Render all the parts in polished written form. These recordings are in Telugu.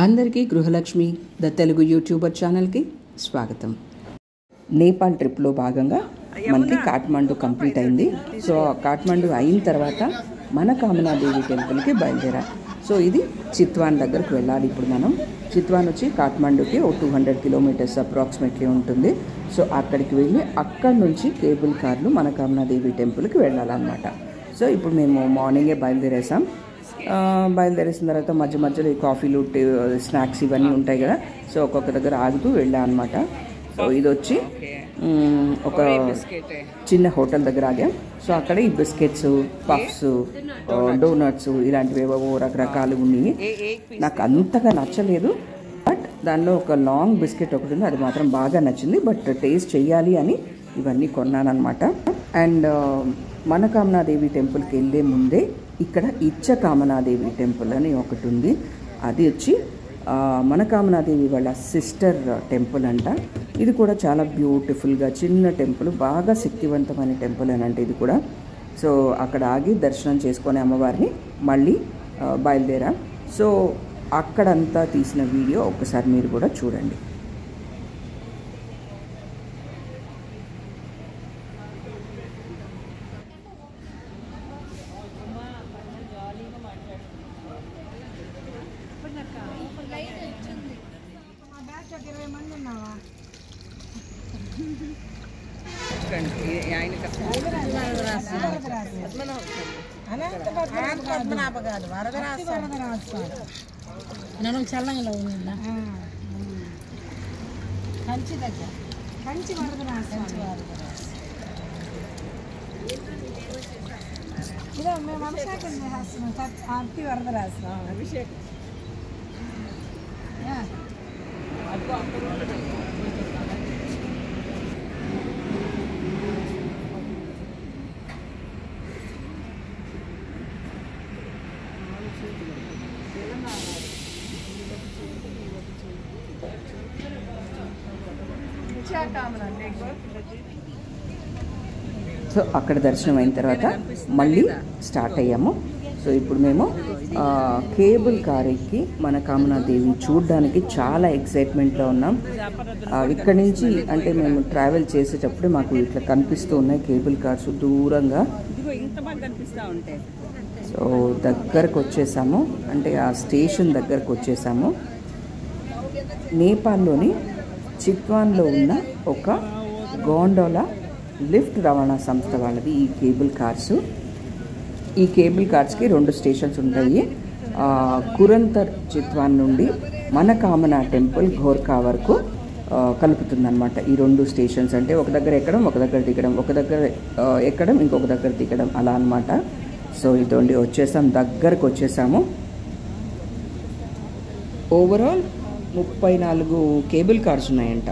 అందరికీ గృహలక్ష్మి ద తెలుగు యూట్యూబర్ ఛానల్కి స్వాగతం. నేపాల్ ట్రిప్లో భాగంగా మనకి కాఠ్మండు కంప్లీట్ అయింది. సో కాఠ్మండు అయిన తర్వాత మనకామనా దేవి టెంపుల్కి బయలుదేరా. సో ఇది చిత్వాన్ దగ్గరకు వెళ్ళాలి. ఇప్పుడు మనం చిత్వాన్ వచ్చి కాఠ్మండుకి ఓ 200 కిలోమీటర్స్ అప్రాక్సిమేట్లీ ఉంటుంది. సో అక్కడికి వెళ్ళి అక్కడి నుంచి కేబుల్ కార్లు మనకామనా దేవి టెంపుల్కి వెళ్ళాలన్నమాట. సో ఇప్పుడు మేము మార్నింగే బయలుదేరేసాం. బయలుదేరేసిన తర్వాత మధ్య మధ్యలో ఈ కాఫీలు స్నాక్స్ ఇవన్నీ ఉంటాయి కదా. సో ఒక్కొక్క దగ్గర ఆగుతూ వెళ్ళాం అనమాట. సో ఇది వచ్చి ఒక చిన్న హోటల్ దగ్గర ఆగాం. సో అక్కడ ఈ బిస్కెట్స్, పఫ్స్, డోనట్స్ ఇలాంటివి ఏవో రకరకాలు ఉన్నాయి. నాకు అంతగా నచ్చలేదు, బట్ దానిలో ఒక లాంగ్ బిస్కెట్ ఒకటి ఉంది, అది మాత్రం బాగా నచ్చింది. బట్ టేస్ట్ చెయ్యాలి అని ఇవన్నీ కొన్నానమాట. అండ్ మనకామనాదేవి టెంపుల్కి వెళ్ళే ముందే ఇక్కడ ఇచ్చకామనాదేవి టెంపుల్ అని ఒకటి ఉంది. అది వచ్చి మనకామనాదేవి వాళ్ళ సిస్టర్ టెంపుల్ అంట. ఇది కూడా చాలా బ్యూటిఫుల్గా చిన్న టెంపుల్, బాగా శక్తివంతమైన టెంపుల్ అని అంటే ఇది కూడా. సో అక్కడ ఆగి దర్శనం చేసుకొని అమ్మవారిని మళ్ళీ బయలుదేరాం. సో అక్కడంతా తీసిన వీడియో ఒక్కసారి మీరు కూడా చూడండి. నేను చల్లంగా ఉందా కంచి దగ్గర కంచి ఇదో మేము అభిషేకం చేస్తున్నాం. ఆర్తి వరదరాజు అభిషేకం సో అక్కడ దర్శనం అయిన తర్వాత మళ్ళీ స్టార్ట్ అయ్యాము. సో ఇప్పుడు మేము కేబుల్ కార్ ఎక్కి మనకామనాదేవిని చూడడానికి చాలా ఎక్సైట్మెంట్లో ఉన్నాం. ఇక్కడి నుంచి అంటే మేము ట్రావెల్ చేసేటప్పుడు మాకు ఇట్లా కనిపిస్తూ ఉన్నాయి కేబుల్ కార్స్ దూరంగా. సో దగ్గరకు వచ్చేసాము, అంటే ఆ స్టేషన్ దగ్గరకు వచ్చేసాము. నేపాల్లోని చిత్వాన్లో ఉన్న ఒక గోండోలా లిఫ్ట్ రవాణా సంస్థ వాళ్ళది ఈ కేబుల్ కార్స్. ఈ కేబుల్ కార్స్కి 2 స్టేషన్స్ ఉంటాయి. కురంతర్ చిత్వాన్ నుండి మనకామనా టెంపుల్ ఘోర్కా వరకు కలుపుతుందన్నమాట. ఈ 2 స్టేషన్స్ అంటే ఒక దగ్గర ఎక్కడం, ఒక దగ్గర దిగడం, ఒక దగ్గర ఎక్కడం, ఇంకొక దగ్గర దిగడం అలా అనమాట. సో ఇదోండి వచ్చేసాం, దగ్గరకు వచ్చేసాము. ఓవరాల్ 34 కేబుల్ కార్స్ ఉన్నాయంట.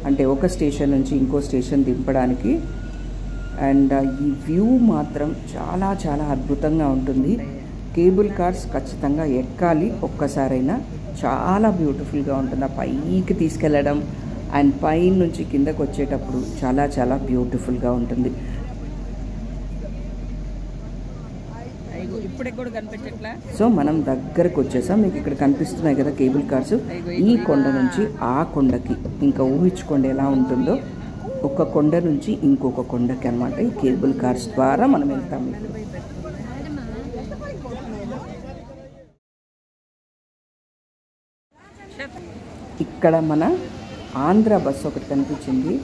అంటే ఒక స్టేషన్ నుంచి ఇంకో స్టేషన్ దింపడానికి. అండ్ ఈ వ్యూ మాత్రం చాలా చాలా అద్భుతంగా ఉంటుంది. కేబుల్ కార్స్ ఖచ్చితంగా ఎక్కాలి ఒక్కసారైనా, చాలా బ్యూటిఫుల్గా ఉంటుంది. ఆ పైకి తీసుకెళ్ళడం అండ్ పైన నుంచి కిందకు వచ్చేటప్పుడు చాలా చాలా బ్యూటిఫుల్గా ఉంటుంది. సో మనం దగ్గరకు వచ్చేసాం. మీకు ఇక్కడ కనిపిస్తున్నాయి కదా కేబుల్ కార్స్. ఈ కొండ నుంచి ఆ కొండకి, ఇంకా ఊహించుకోండి ఎలా ఉంటుందో, ఒక కొండ నుంచి ఇంకొక కొండకి అనమాట ఈ కేబుల్ కార్స్ ద్వారా మనం వెళ్తాం. ఇక్కడ మన ఆంధ్ర బస్సు ఒకటి కనిపించింది.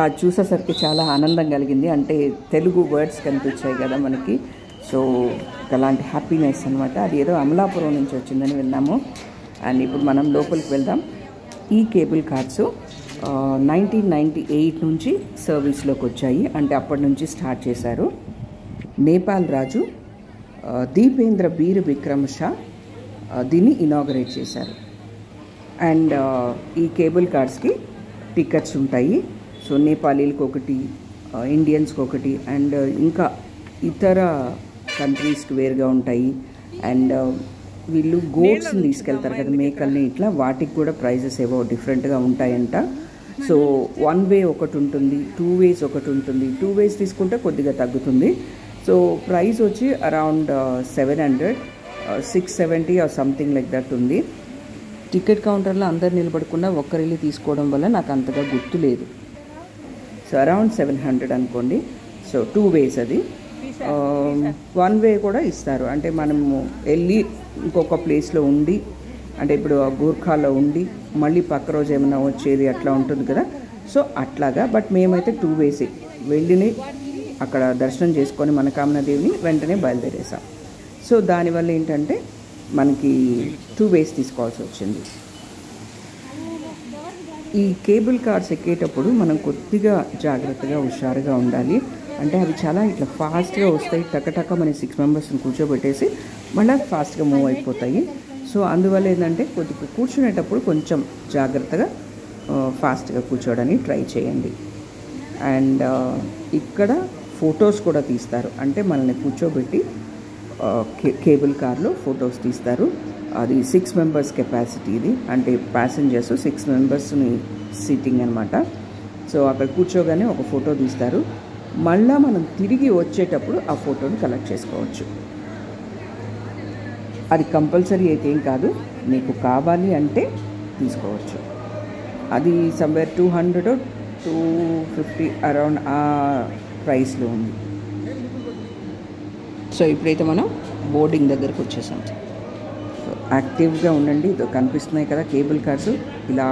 అది చూసేసరికి చాలా ఆనందం కలిగింది. అంటే తెలుగు వర్డ్స్ కనిపించాయి కదా మనకి. సో అలాంటి హ్యాపీనెస్ అనమాట. అది ఏదో అమలాపురం నుంచి వచ్చిందని విన్నాము. అండ్ ఇప్పుడు మనం లోపలికి వెళ్దాం. ఈ కేబుల్ కార్స్ 1998 నుంచి సర్వీస్లోకి వచ్చాయి. అంటే అప్పటి నుంచి స్టార్ట్ చేశారు. నేపాల్ రాజు దీపేంద్ర బీర్ విక్రమ్ షా దీన్ని ఇనాగరేట్ చేశారు. అండ్ ఈ కేబుల్ కార్స్కి టికెట్స్ ఉంటాయి. సో నేపాలీలకు ఒకటి, ఇండియన్స్కి ఒకటి, అండ్ ఇంకా ఇతర కంట్రీస్కి వేరుగా ఉంటాయి. అండ్ వీళ్ళు గోట్స్ని తీసుకెళ్తారు కదా, మేకల్ని, ఇట్లా వాటికి కూడా ప్రైజెస్ ఏవో డిఫరెంట్గా ఉంటాయంట. సో 1 వే ఒకటి ఉంటుంది, 2 వేస్ ఒకటి ఉంటుంది. 2 వేస్ తీసుకుంటే కొద్దిగా తగ్గుతుంది. సో ప్రైస్ వచ్చి around 700 670 or something like that ఉంది. టికెట్ కౌంటర్లో అందరు నిలబడకుండా ఒక్కరిల్లి తీసుకోవడం వల్ల నాకు అంతగా గుర్తు లేదు. సో అరౌండ్ 700 అనుకోండి. సో 2 ways అది. 1 way కూడా ఇస్తారు, అంటే మనము వెళ్ళి ఇంకొక ప్లేస్లో ఉండి, అంటే ఇప్పుడు గూర్ఖాలో ఉండి మళ్ళీ పక్క రోజు ఏమైనా వచ్చేది అట్లా ఉంటుంది కదా. సో అట్లాగా. బట్ మేమైతే 2 ways వెళ్ళిని అక్కడ దర్శనం చేసుకొని మనకామనా దేవిని వెంటనే బయలుదేరేసాం. సో దానివల్ల ఏంటంటే మనకి 2 ways తీసుకోవాల్సి వచ్చింది. ఈ కేబుల్ కార్స్ ఎక్కేటప్పుడు మనం కొద్దిగా జాగ్రత్తగా హుషారుగా ఉండాలి. అంటే అవి చాలా ఇట్లా ఫాస్ట్గా వస్తాయి, టకటక మన 6 మెంబర్స్ని కూర్చోబెట్టేసి మళ్ళీ ఫాస్ట్గా మూవ్ అయిపోతాయి. సో అందువల్ల ఏంటంటే కొద్దిగా కూర్చునేటప్పుడు కొంచెం జాగ్రత్తగా ఫాస్ట్గా కూర్చోవడానికి ట్రై చేయండి. అండ్ ఇక్కడ ఫొటోస్ కూడా తీస్తారు, అంటే మనల్ని కూర్చోబెట్టి కేబుల్ కార్లో ఫొటోస్ తీస్తారు. అది 6 members కెపాసిటీ ఇది, అంటే ప్యాసింజర్స్ 6 members సీటింగ్ అనమాట. సో అక్కడ కూర్చోగానే ఒక ఫోటో తీస్తారు. మళ్ళీ మనం తిరిగి వచ్చేటప్పుడు ఆ ఫోటోని కలెక్ట్ చేసుకోవచ్చు. అది కంపల్సరీ అయితే ఏం కాదు, మీకు కావాలి అంటే తీసుకోవచ్చు. అది సమ్వేర్ 200 250 అరౌండ్ ఆ ప్రైస్లో ఉంది. సో ఇప్పుడైతే మనం బోర్డింగ్ దగ్గరకు వచ్చేసాం. సో యాక్టివ్గా ఉండండి. ఇది కనిపిస్తున్నాయి కదా కేబుల్ కార్స్, ఇలా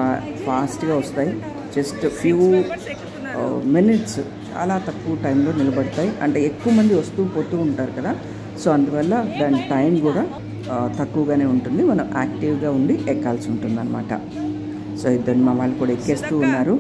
ఫాస్ట్గా వస్తాయి. జస్ట్ ఫ్యూ మినిట్స్, చాలా తక్కువ టైంలో నిలబడతాయి. అంటే ఎక్కువ మంది వస్తూ పోతూ ఉంటారు కదా, సో అందువల్ల దాని టైం కూడా తక్కువగానే ఉంటుంది. మనం యాక్టివ్గా ఉండి ఎక్కాల్సి ఉంటుంది అనమాట. సో ఇద్దరు మా వాళ్ళు కూడా ఎక్కేస్తూ ఉన్నారు.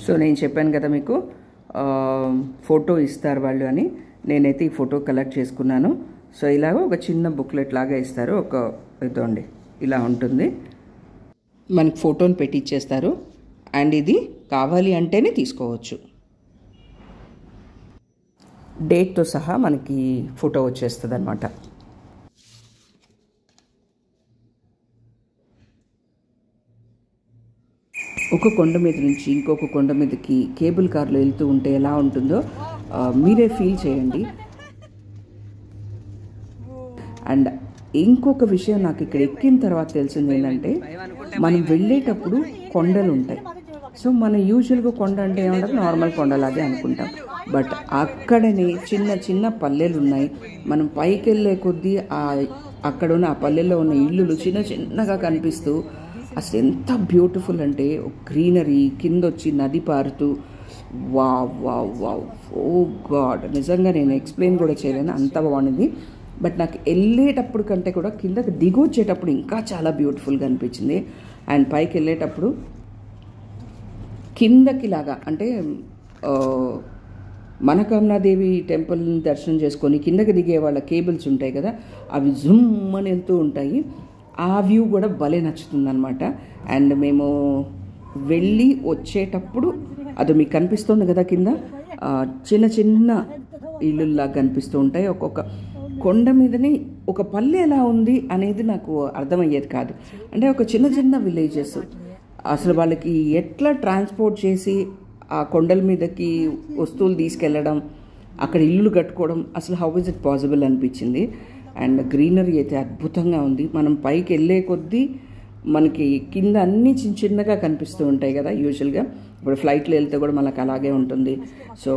సో నేను చెప్పాను కదా మీకు ఫోటో ఇస్తారు వాళ్ళు అని. నేనైతే ఈ ఫోటో కలెక్ట్ చేసుకున్నాను. సో ఇలాగ ఒక చిన్న బుక్లెట్ లాగా ఇస్తారు. ఒక ఇదండి ఇలా ఉంటుంది, మనకి ఫోటోని పెట్టి ఇచ్చేస్తారు. అండ్ ఇది కావాలి అంటేనే తీసుకోవచ్చు. డేట్తో సహా మనకి ఫోటో వచ్చేస్తుంది అనమాట. ఒక కొండ మీద నుంచి ఇంకొక కొండ మీదకి కేబుల్ కార్లో వెళ్తూ ఉంటే ఎలా ఉంటుందో మీరే ఫీల్ చేయండి. అండ్ ఇంకొక విషయం నాకు ఇక్కడ ఎక్కిన తర్వాత తెలిసింది ఏంటంటే, మనం వెళ్ళేటప్పుడు కొండలు ఉంటాయి. సో మన యూజువల్గా కొండ అంటే ఏమంటారు, నార్మల్ కొండలాగే అనుకుంటాం. బట్ అక్కడనే చిన్న చిన్న పల్లెలు ఉన్నాయి. మనం పైకి వెళ్ళే కొద్దీ అక్కడ ఉన్న ఆ పల్లెల్లో ఉన్న ఇల్లులు చిన్న చిన్నగా కనిపిస్తూ అసలు ఎంత బ్యూటిఫుల్ అంటే, గ్రీనరీ కింద వచ్చి నది పారుతూ, వావ్ వావ్ వావ్, ఓ గాడ్, నిజంగా నేను ఎక్స్ప్లెయిన్ కూడా చేయలేను, అంత బాగుంది. బట్ నాకు వెళ్ళేటప్పుడు కంటే కూడా కిందకి దిగి వచ్చేటప్పుడు ఇంకా చాలా బ్యూటిఫుల్గా అనిపించింది. అండ్ పైకి వెళ్ళేటప్పుడు కిందకి లాగా అంటే మనకామనాదేవి టెంపుల్ని దర్శనం చేసుకొని కిందకి దిగే వాళ్ళ కేబుల్స్ ఉంటాయి కదా, అవి జుమ్ అని వెళ్తూ ఉంటాయి. ఆ వ్యూ కూడా భలే నచ్చుతుంది అనమాట. అండ్ మేము వెళ్ళి వచ్చేటప్పుడు అది మీకు కనిపిస్తుంది కదా, కింద చిన్న చిన్న ఇళ్ళులాగా కనిపిస్తూ ఉంటాయి. ఒక్కొక్క కొండ మీదనే ఒక పల్లె ఎలా ఉంది అనేది నాకు అర్థమయ్యేది కాదు. అంటే ఒక చిన్న చిన్న విలేజెస్, అసలు వాళ్ళకి ఎట్లా ట్రాన్స్పోర్ట్ చేసి ఆ కొండల మీదకి వస్తువులు తీసుకెళ్ళడం, అక్కడ ఇల్లులు కట్టుకోవడం, అసలు హౌ ఇస్ ఇట్ పాసిబుల్ అనిపించింది. అండ్ గ్రీనరీ అయితే అద్భుతంగా ఉంది. మనం పైకి వెళ్ళే కొద్దీ మనకి కింద అన్నీ చిన్న చిన్నగా కనిపిస్తూ ఉంటాయి కదా యూజువల్గా. ఇప్పుడు ఫ్లైట్లో వెళ్తే కూడా మనకు అలాగే ఉంటుంది. సో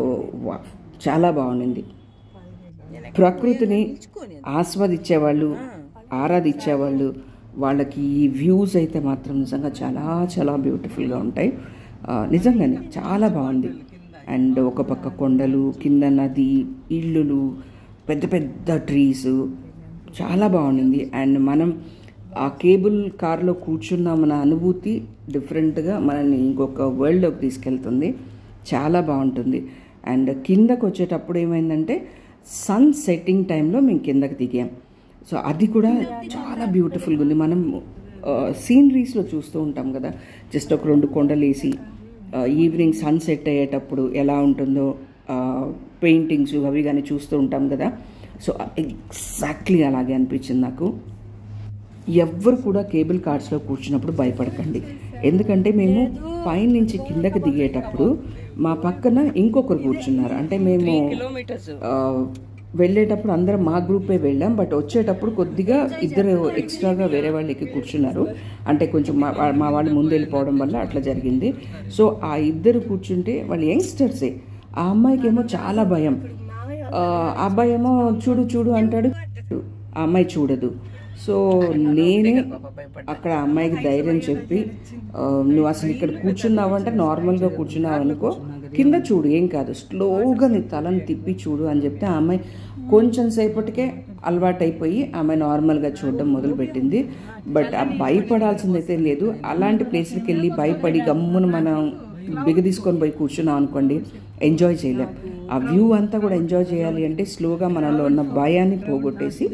చాలా బాగుంది. ప్రకృతిని ఆస్వాదించేవాళ్ళు, ఆరాధించేవాళ్ళు, వాళ్ళకి ఈ వ్యూస్ అయితే మాత్రం నిజంగా చాలా చాలా బ్యూటిఫుల్గా ఉంటాయి. నిజంగానే చాలా బాగుంది. అండ్ ఒక పక్క కొండలు, కింద నది, ఇల్లులు, పెద్ద పెద్ద ట్రీస్, చాలా బాగుంది. అండ్ మనం ఆ కేబుల్ కార్లో కూర్చున్నామన్న అనుభూతి డిఫరెంట్గా మనల్ని ఇంకొక వరల్డ్లోకి తీసుకెళ్తుంది. చాలా బాగుంటుంది. అండ్ కిందకు వచ్చేటప్పుడు ఏమైందంటే సన్ సెట్టింగ్ టైంలో మేము కిందకి దిగాం. సో అది కూడా చాలా బ్యూటిఫుల్గా ఉంది. మనం సీనరీస్లో చూస్తూ ఉంటాం కదా, జస్ట్ ఒక 2 కొండలు వేసి ఈవినింగ్ సన్ సెట్ అయ్యేటప్పుడు ఎలా ఉంటుందో పెయింటింగ్స్ అవి కానీ చూస్తూ ఉంటాం కదా. సో ఎగ్జాక్ట్లీ అలాగే అనిపించింది నాకు. ఎవ్వరు కూడా కేబుల్ కార్స్లో కూర్చున్నప్పుడు భయపడకండి. ఎందుకంటే మేము పైనుంచి కిందకి దిగేటప్పుడు మా పక్కన ఇంకొకరు కూర్చున్నారు. అంటే మేము వెళ్ళేటప్పుడు అందరం మా గ్రూపే వెళ్ళాం, బట్ వచ్చేటప్పుడు కొద్దిగా ఇద్దరు ఎక్స్ట్రాగా వేరే వాళ్ళు ఎక్కి కూర్చున్నారు. అంటే కొంచెం మా వాళ్ళు ముందు వెళ్ళిపోవడం వల్ల అట్లా జరిగింది. సో ఆ ఇద్దరు కూర్చుంటే వాళ్ళు యంగ్స్టర్సే. ఆ అమ్మాయికి ఏమో చాలా భయం, ఆ అబ్బాయి ఏమో చూడు చూడు అంటాడు, ఆ అమ్మాయి చూడదు. సో నేనే అక్కడ అమ్మాయికి ధైర్యం చెప్పి, నువ్వు అసలు ఇక్కడ కూర్చున్నావు అంటే నార్మల్గా కూర్చున్నావు అనుకో, కింద చూడు ఏం కాదు, స్లోగా నీ తలను తిప్పి చూడు అని చెప్తే ఆ అమ్మాయి కొంచెం సేపటికే అలవాటైపోయి ఆమె నార్మల్గా చూడడం మొదలుపెట్టింది. బట్ ఆ భయపడాల్సిందైతే లేదు. అలాంటి ప్లేస్లకి వెళ్ళి భయపడి గమ్మున మనం బిగదీసుకొని పోయి కూర్చున్నాం అనుకోండి, ఎంజాయ్ చేయలేం. ఆ వ్యూ అంతా కూడా ఎంజాయ్ చేయాలి అంటే స్లోగా మనలో ఉన్న భయాన్ని పోగొట్టేసి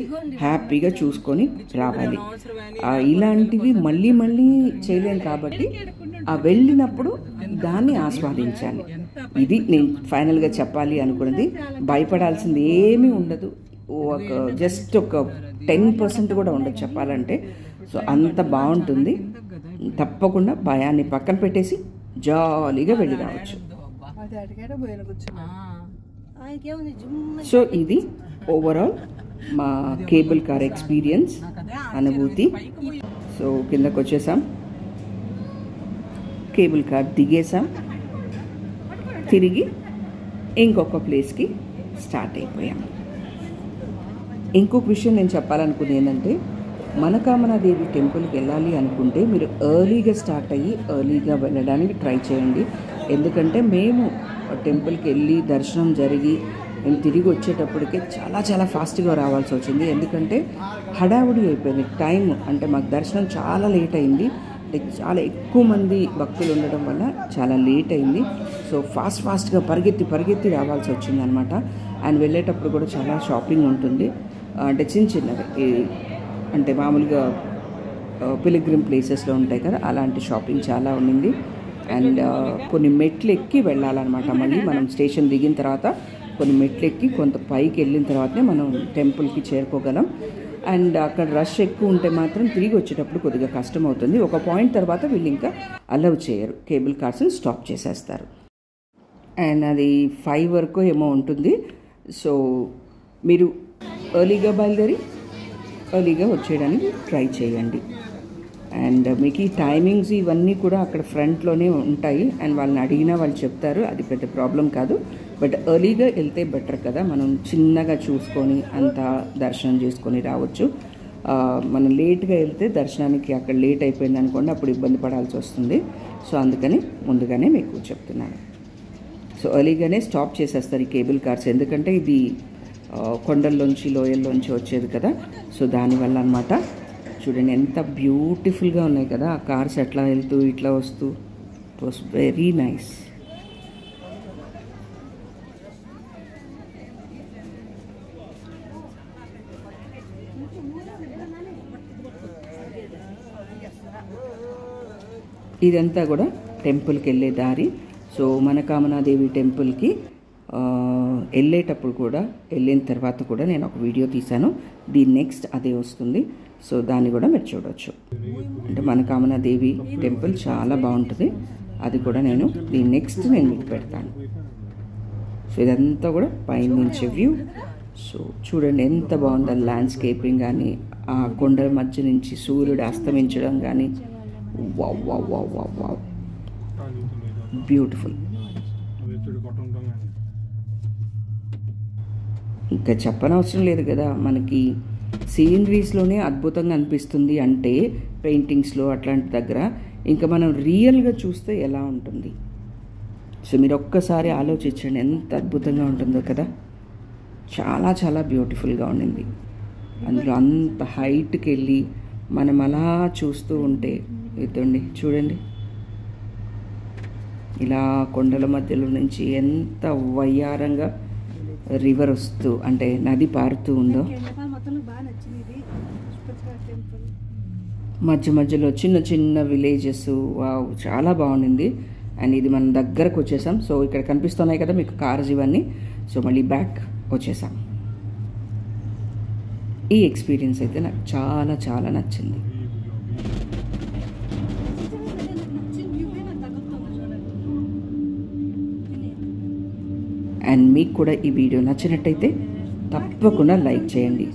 హ్యాపీగా చూసుకొని రావాలి. ఇలాంటివి మళ్ళీ మళ్ళీ చేయలేం కాబట్టి ఆ వెళ్ళినప్పుడు దాన్ని ఆస్వాదించాలి. ఇది నేను ఫైనల్గా చెప్పాలి అనుకున్నది. భయపడాల్సింది ఏమీ ఉండదు. జస్ట్ ఒక 10% కూడా ఉండదు చెప్పాలంటే. సో అంత బాగుంటుంది. తప్పకుండా భయాన్ని పక్కన పెట్టేసి జాలీగా వెళ్ళి రావచ్చు. సో ఇది ఓవరాల్ మా కేబుల్ కార్ ఎక్స్పీరియన్స్, అనుభూతి. సో కిందకు వచ్చేసాం, కేబుల్ కార్ దిగేసాం, తిరిగి ఇంకొక ప్లేస్కి స్టార్ట్ అయిపోయాం. ఇంకొక విషయం నేను చెప్పాలనుకునేది ఏంటంటే, మనకామనాదేవి టెంపుల్కి వెళ్ళాలి అనుకుంటే మీరు ఎర్లీగా స్టార్ట్ అయ్యి ఎర్లీగా వెళ్ళడానికి ట్రై చేయండి. ఎందుకంటే మేము టెంపుల్కి వెళ్ళి దర్శనం జరిగి మేము తిరిగి వచ్చేటప్పటికే చాలా చాలా ఫాస్ట్గా రావాల్సి వచ్చింది. ఎందుకంటే హడావుడి అయిపోయింది టైం. అంటే మాకు దర్శనం చాలా లేట్ అయింది. చాలా ఎక్కువ మంది భక్తులు ఉండడం వల్ల చాలా లేట్ అయింది. సో ఫాస్ట్గా పరిగెత్తి రావాల్సి వచ్చింది అనమాట. అండ్ వెళ్ళేటప్పుడు కూడా చాలా షాపింగ్ ఉంటుంది. అంటే చిన్నవి అంటే మామూలుగా పిలిగ్రిమ్ ప్లేసెస్లో ఉంటాయి కదా, అలాంటి షాపింగ్ చాలా ఉండింది. అండ్ కొన్ని మెట్లు ఎక్కి వెళ్ళాలన్నమాట. మళ్ళీ మనం స్టేషన్ దిగిన తర్వాత కొన్ని మెట్లు ఎక్కి కొంత పైకి వెళ్ళిన తర్వాతనే మనం టెంపుల్కి చేరుకోగలం. అండ్ అక్కడ రష్ ఎక్కువ ఉంటే మాత్రం తిరిగి వచ్చేటప్పుడు కొద్దిగా కష్టం అవుతుంది. ఒక పాయింట్ తర్వాత వీళ్ళు ఇంకా అలౌ చేయరు, కేబుల్ కార్స్ని స్టాప్ చేసేస్తారు. అండ్ అది 5 వరకు ఏమో ఉంటుంది. సో మీరు ఎర్లీగా బయలుదేరి ఎర్లీగా వచ్చేయడానికి ట్రై చేయండి. అండ్ మీకు ఈ టైమింగ్స్ ఇవన్నీ కూడా అక్కడ ఫ్రంట్లోనే ఉంటాయి. అండ్ వాళ్ళని అడిగినా వాళ్ళు చెప్తారు, అది పెద్ద ప్రాబ్లం కాదు. బట్ ఎర్లీగా వెళ్తే బెటర్ కదా, మనం చిన్నగా చూసుకొని అంత దర్శనం చేసుకొని రావచ్చు. మనం లేట్గా వెళ్తే దర్శనానికి అక్కడ లేట్ అయిపోయింది అనుకోండి, అప్పుడు ఇబ్బంది పడాల్సి వస్తుంది. సో అందుకని ముందుగానే మీకు చెప్తున్నాను. సో ఎర్లీగానే స్టాప్ చేసేస్తారు ఈ కేబుల్ కార్స్. ఎందుకంటే ఇది కొండల్లోంచి లోయల్లోంచి వచ్చేది కదా, సో దానివల్ల అనమాట. చూడండి ఎంత బ్యూటిఫుల్గా ఉన్నాయి కదా ఆ కార్స్, ఎట్లా వెళ్తూ ఇట్లా వస్తూ. It was very nice. ఇదంతా కూడా టెంపుల్కి వెళ్ళే దారి. సో మనకామనాదేవి టెంపుల్కి వెళ్ళేటప్పుడు కూడా, వెళ్ళిన తర్వాత కూడా నేను ఒక వీడియో తీశాను. దీని నెక్స్ట్ అదే వస్తుంది. సో దాన్ని కూడా మీరు చూడవచ్చు. అంటే మనకామనాదేవి టెంపుల్ చాలా బాగుంటుంది. అది కూడా నేను దీని నెక్స్ట్ నేను మీకు పెడతాను. సో ఇదంతా కూడా పైనుంచి వ్యూ. సో చూడండి ఎంత బాగుంది ల్యాండ్స్కేపింగ్ కానీ, ఆ కొండల మధ్య నుంచి సూర్యుడు అస్తమించడం కానీ. Wow wow wow wow wow, beautiful. ఇంకా చెప్పనవసరం లేదు కదా, మనకి సీనరీస్లోనే అద్భుతంగా అనిపిస్తుంది అంటే పెయింటింగ్స్లో అట్లాంటి దగ్గర, ఇంకా మనం రియల్గా చూస్తే ఎలా ఉంటుంది. సో మీరు ఒక్కసారి ఆలోచించండి ఎంత అద్భుతంగా ఉంటుందో కదా. చాలా చాలా బ్యూటిఫుల్గా ఉండింది. అందులో అంత హైట్కి వెళ్ళి మనం అలా చూస్తూ ఉంటే, ఇదండి చూడండి ఇలా కొండల మధ్యలో నుంచి ఎంత వయ్యారంగా రివర్ వస్తూ, అంటే నది పారుతూ ఉందో. మధ్య మధ్యలో చిన్న చిన్న విలేజెస్, వావ్ చాలా బాగుండింది. అండ్ ఇది మనం దగ్గరకు వచ్చేసాం. సో ఇక్కడ కనిపిస్తున్నాయి కదా మీకు కార్స్ ఇవన్నీ. సో మళ్ళీ బ్యాక్ వచ్చేసాం. ఈ ఎక్స్పీరియన్స్ అయితే నాకు చాలా చాలా నచ్చింది. అండ్ మీకు కూడా ఈ వీడియో నచ్చినట్టయితే తప్పకుండా లైక్ చేయండి.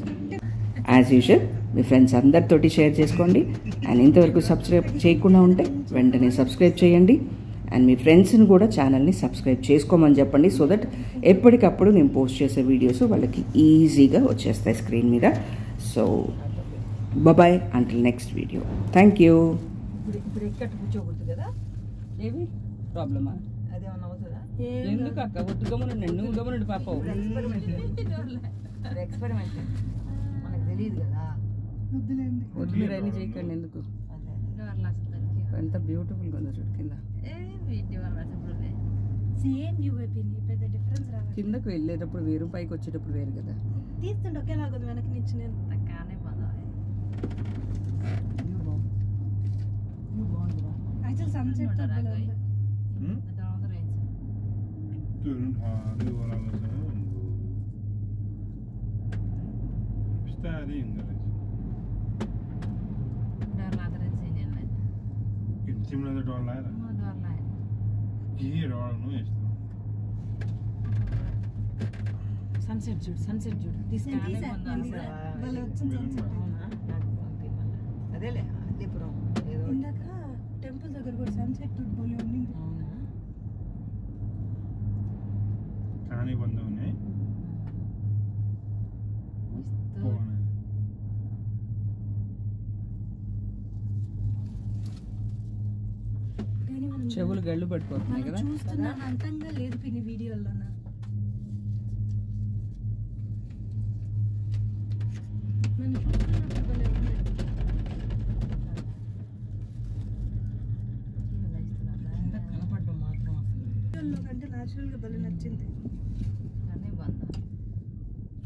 యాజ్ యూజువల్ మీ ఫ్రెండ్స్ అందరితోటి షేర్ చేసుకోండి. అండ్ ఇంతవరకు సబ్స్క్రైబ్ చేయకుండా ఉంటే వెంటనే సబ్స్క్రైబ్ చేయండి. అండ్ మీ ఫ్రెండ్స్ని కూడా ఛానల్ని సబ్స్క్రైబ్ చేసుకోమని చెప్పండి. సో దట్ ఎప్పటికప్పుడు నేను పోస్ట్ చేసే వీడియోస్ వాళ్ళకి ఈజీగా వచ్చేస్తాయి స్క్రీన్ మీద. So bye until next video. Thank you. ఇప్పుడు ఎక్కట్టు కూర్చోకూడదు కదా, ఏమి ప్రాబ్లమా? అదేమన్నా అవుతుందా? ఎందుకు అక్క ఒట్టు గమనండి, నువ్వు గమనండి పాప. ఎక్స్పెరిమెంట్ మనకు తెలియదు కదా. వద్దు మీరు అన్నీ చేయకండి. ఎందుకు ఎంత బ్యూటిఫుల్గా ఉందో చూడు కింద. సేమ్ వ్యూ అయిపోయింది, పెద్ద డిఫరెన్స్ రావాలి. కిందకు వెళ్ళేటప్పుడు వేరు, పైకి వచ్చేటప్పుడు వేరు కదా. తీస్తుంటే ఒకేలాగా ఉంది వెనక నుంచి. నేను యాక్చువల్ సన్సెట్ సన్సెట్ చూడు, సన్సెట్ చూడు. అదేలే అల్లిపురం ఏదో ఇందాక టెంపుల్ దగ్గర కూడా సన్సెట్ బోలే ఉండింది. కానీ బంద్ ఉన్నాయి. చెవులు గళ్ళు పట్టుకోతున్నాయి కదా. చూస్తున్నాను అంతంగా లేదు పిన్ని వీడియోలో. కనపడడం మాత్రం అసలు కంటే న్యాచురల్ గా భలే నచ్చింది.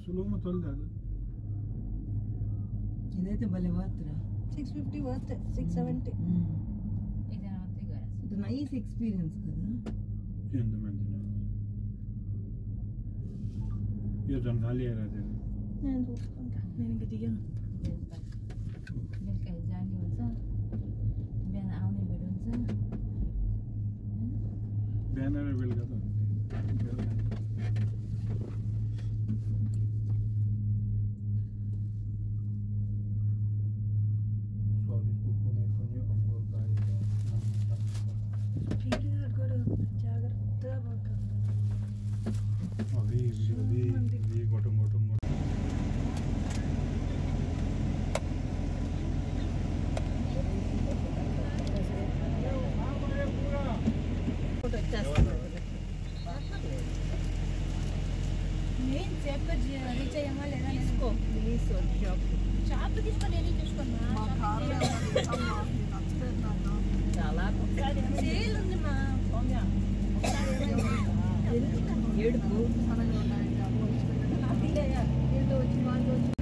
సులువు తొలదు. ఇదైతే భలే వార్తరా. 650 వర్త్ 670. ఇది నైస్ ఎక్స్పీరియన్స్ కదా. ఎంత మంచిది. ये जन खाली है रहते हैं. నేను చూసుకుంటా, నేను ఇంకా దిగాను. बैनर बिल का तो सॉरी कुकुने कोने अंगोल का ఫీల్ కూడా జాగ్రత్తగా పడతాను. अभी गोटम गोटम మెయిన్ సేఫ్గా రీచ్ అయ్యామా లేదా తీసుకో. షాప్ తీసుకొని నేను చూసుకున్నా. చాలా సేల్ ఉంది మా ఏడుపు వచ్చి